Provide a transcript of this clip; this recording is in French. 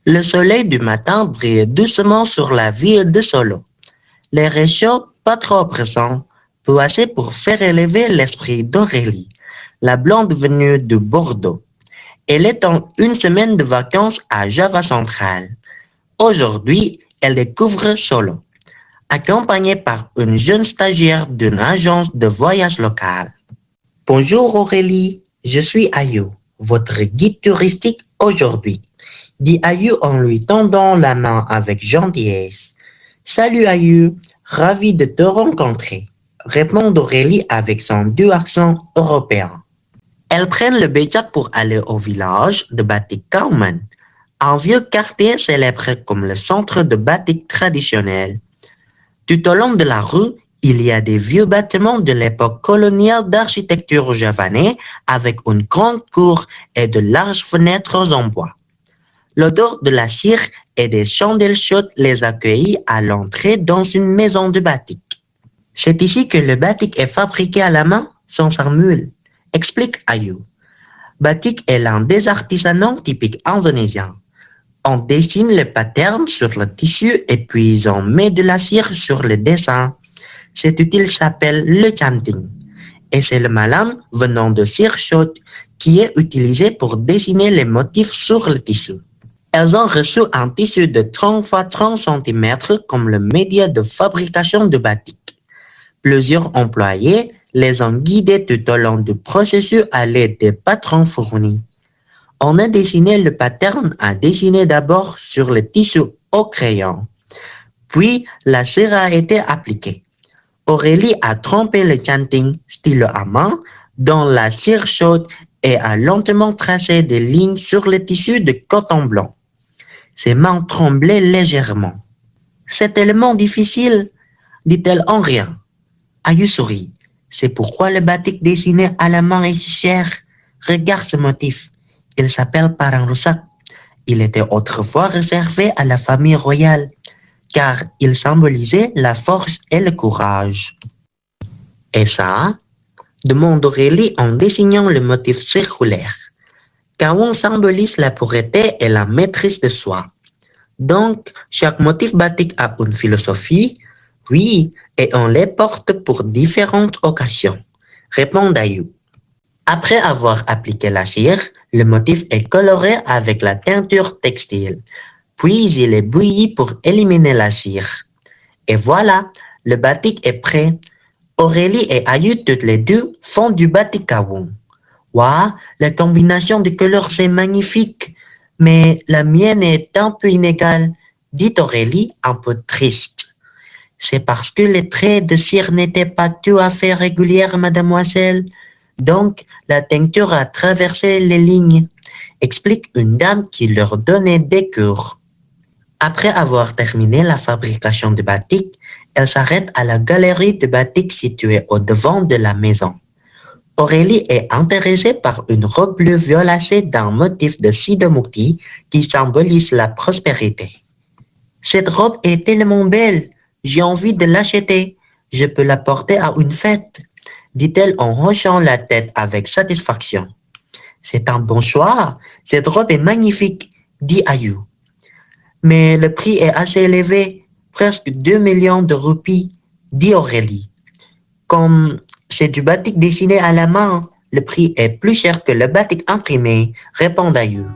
Le soleil du matin brille doucement sur la ville de Solo. Les réchauds, pas trop oppressants, peu assez pour faire élever l'esprit d'Aurélie, la blonde venue de Bordeaux. Elle est en une semaine de vacances à Java Central. Aujourd'hui, elle découvre Solo, accompagnée par une jeune stagiaire d'une agence de voyage locale. Bonjour Aurélie, je suis Ayou, votre guide touristique aujourd'hui, dit Ayou en lui tendant la main avec gentillesse. Salut Ayou, ravi de te rencontrer, répond Aurélie avec son doux accent européen. Elles prennent le béjak pour aller au village de Batik Kauman, un vieux quartier célèbre comme le centre de batik traditionnel. Tout au long de la rue, il y a des vieux bâtiments de l'époque coloniale d'architecture javanais avec une grande cour et de larges fenêtres en bois. L'odeur de la cire et des chandelles chaudes les accueillit à l'entrée dans une maison de batik. C'est ici que le batik est fabriqué à la main sans armure, explique Ayou. Batik est l'un des artisanats typiques indonésiens. On dessine le pattern sur le tissu et puis on met de la cire sur le dessin. Cet outil s'appelle le chanting et c'est le malam venant de cire chaude qui est utilisé pour dessiner les motifs sur le tissu. Elles ont reçu un tissu de 30 x 30 cm comme le média de fabrication de batik. Plusieurs employés les ont guidés tout au long du processus à l'aide des patrons fournis. On a dessiné le pattern à dessiner d'abord sur le tissu au crayon. Puis, la cire a été appliquée. Aurélie a trempé le chanting stylo à main dans la cire chaude et a lentement tracé des lignes sur le tissu de coton blanc. Ses mains tremblaient légèrement. C'est tellement difficile, dit-elle en riant. Ayou sourit. C'est pourquoi le batik dessiné à la main est si cher. Regarde ce motif. Il s'appelle Parang Rusak. Il était autrefois réservé à la famille royale, car il symbolisait la force et le courage. Et ça, demande Aurélie en dessinant le motif circulaire. Kawon symbolise la pureté et la maîtrise de soi. Donc, chaque motif batik a une philosophie, oui, et on les porte pour différentes occasions, répond Ayou. Après avoir appliqué la cire, le motif est coloré avec la teinture textile, puis il est bouilli pour éliminer la cire. Et voilà, le batik est prêt. Aurélie et Ayou toutes les deux font du batik kawon. Waouh, la combinaison de couleurs c'est magnifique, mais la mienne est un peu inégale, dit Aurélie un peu triste. C'est parce que les traits de cire n'étaient pas tout à fait réguliers, mademoiselle. Donc, la teinture a traversé les lignes, explique une dame qui leur donnait des cours. Après avoir terminé la fabrication de batik, elle s'arrête à la galerie de batik située au devant de la maison. Aurélie est intéressée par une robe bleue violacée d'un motif de sidomukti qui symbolise la prospérité. Cette robe est tellement belle, j'ai envie de l'acheter, je peux la porter à une fête, dit-elle en hochant la tête avec satisfaction. C'est un bon choix, cette robe est magnifique, dit Ayou. Mais le prix est assez élevé, presque 2 millions de roupies, dit Aurélie. Comme c'est du batik dessiné à la main, le prix est plus cher que le batik imprimé, répond Ayou.